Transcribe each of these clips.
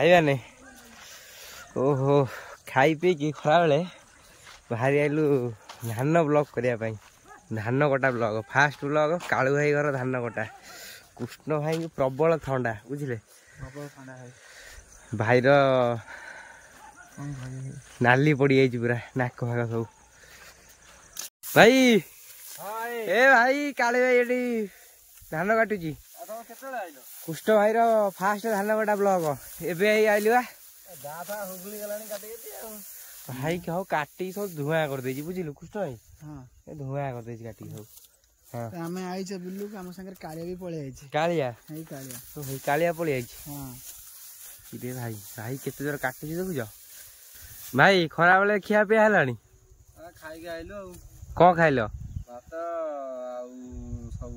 खाइबाने ओहो खाई पी कि खरा बेले बाहरी आइलु धान ब्लॉग करने धान कटा ब्लॉग फास्ट ब्लॉग कालू भाई घर धान कटा कृष्ण भाई की प्रबल थंडा बुझे भाईर नाली पड़ जाइए पूरा नाक फाक सब भाई ए भाई काले भाई ये धान काटुची कृष्ण भाई फास्ट धान कटा ब्लॉग एवं आइलु भाई कहो काटी सब धुआं कर दे बुझिलु कृष्ण भाई हां धुआं कर दे काटी सब हां हमें आई छ बिल्लू हम संगे कालिया भी पळे आई छ कालिया हे कालिया तो हे कालिया पळे आई छ हां इदे भाई भाई केते जोर काटी छ देखु भाई खरा बेले खिया पे हलानी खाई के आइलो को खाइलो भात आ सब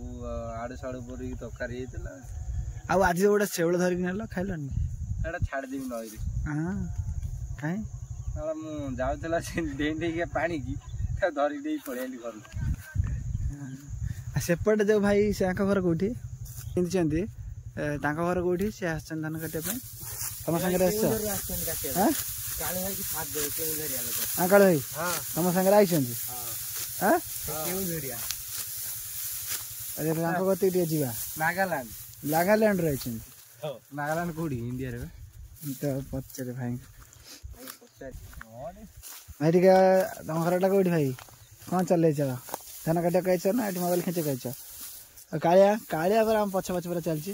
आडे साडे परी तरकारी हेतला आ आज ओडा सेवळ धरि नेलो खाइलोनी एडा छाड़ देबी नई रे हां काई अरे मु जाउतला से डेंडे के पानी की धरि देई पळेली घर आ सेपट जो भाई से आका घर कोठी किन चंदी ताका घर कोठी से आछन धान काटे पे तम संगे रहछ हां काले भाई की साथ दे के उधर आलो हां काले भाई हां तम संगे आइछन हां के उधरिया अरे ताका गति दे जीवा नागालैंड रहछन हो नागालैंड कोठी इंडिया रे तो पछरे भाई भाई ठीक है तुम घर कोठी भाई कौन चल चल धान काटे कह ना ये मोबाइल खेचे कह कालिया कालिया पर हम पछ पछ पर चलची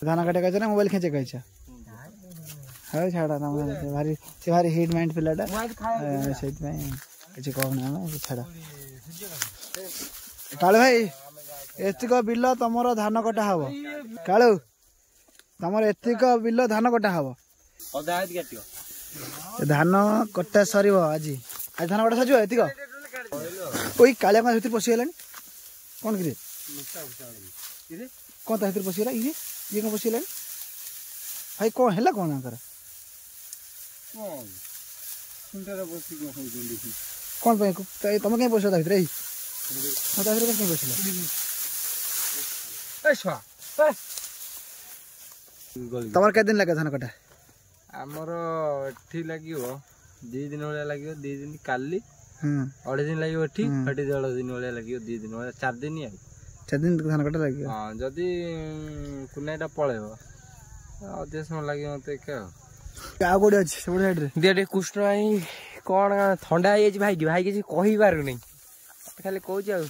धान काटे कह ना मोबाइल खेचे कह हाँ छाड़ा भारी से भारी हिट माइंड पिलाटा से किसी कहना छाड़ा कालू भाई एतिक बिल तुम धान कटा हम कालू तुम एतिक बिल धान कटा हम धान कटा सर आज आज धान कटा सर एतिक कोई कालिया भर पशिगला कौन कि कौन ता भर पशिगला ये कौन पशिगला भाई कौन है कौन आकर कौन तुम कहीं पशिल भर तुम के दिन लगे धान कटा आमर एठी लगे 2 दिन भाया लगे 2 दिन काली 2.5 दिन लगे एठी 2.5 दिन भाया लगे 2 दिन भाया 4 दिन आई 4 दिन धान कटा लगे हां जदी कुनाइटा पळेबो अधे समय लगे मते के आ गोडी अछि सब साइड रे दे कृष्ण भाई कोन ठंडा आइ भाई किसी कहि पारु नै खाली कहू आ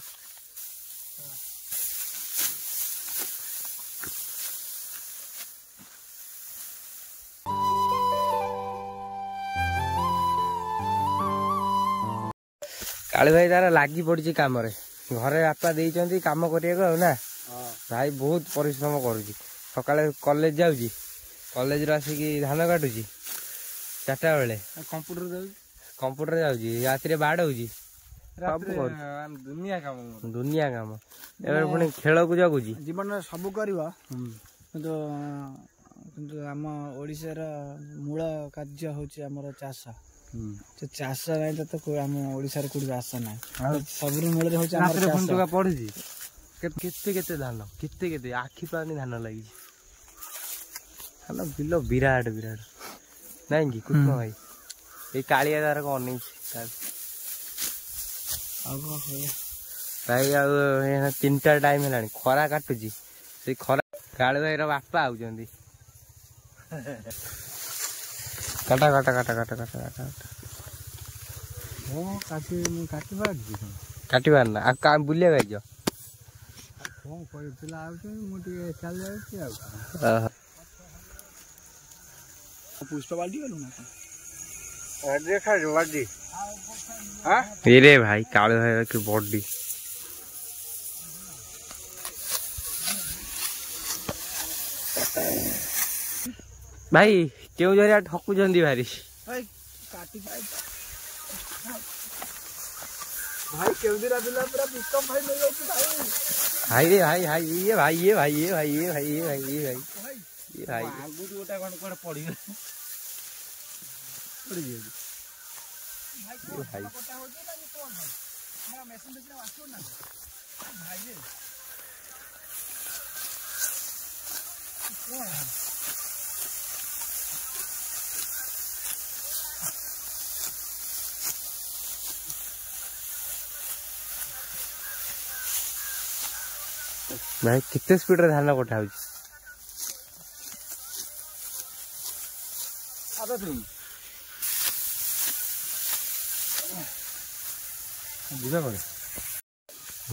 काली भाई तार लगी पड़ी कम घरे बापा देती कम करने ना भाई बहुत परिश्रम करुच्ची सका कॉलेज जाऊँगी कॉलेज आसिक धान काटुची 4टा बेले कंप्यूटर जाऊँगी राति बाड़ौची दुनिया काम पुणी खेल को जगुची जीवन सब कर आम ओडिशार मूल कार्य होची हमर चाष चाष नहीं तो आम ओडिशार कोई आस ना सब मूल होची हमर चाष पड़ुची केते केते धान केते केते आखि पानी धान लगी धान बिल विराट विराट नहीं कि कृष्ण भाई ये कालिया दार को नहीं भाई आ 3टा टाइम है खरा काटुची से खरा कालू भाई बापा आउचंदी काटा काटा काटा काटा काटा काटा हां काटी बार ना आ का बुलिया गइजो कोन कोइ पिला आउछ मोटी चल जाउछ आ पुष्पा बाल्टी गेलु ना देखा जो बाल्टी हां रे भाई कालू भाई की बॉडी भाई क्यों जरिया ठकु जंदी भारी भाई काटी भाई क्यों दिरा बिला पूरा पुष्पम भाई ले जाऊ भाई रे भाई ये भाई ये भाई ये भाई ये भाई ये भाई ये भाई ये भाई आगु गोटा कोन कोन पड़ी पड़ी जे भाई भाई कोटा हो जे ना ये कोन भाई हमरा मशीन में वाचो ना भाई रे कोन भाई कितने स्पीड रे धान कटा हो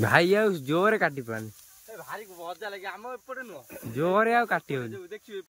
भाई आ जोरे काटी पानी भारी मजा लगे आम एपटे नुह जोरे आ काटी हो देखिए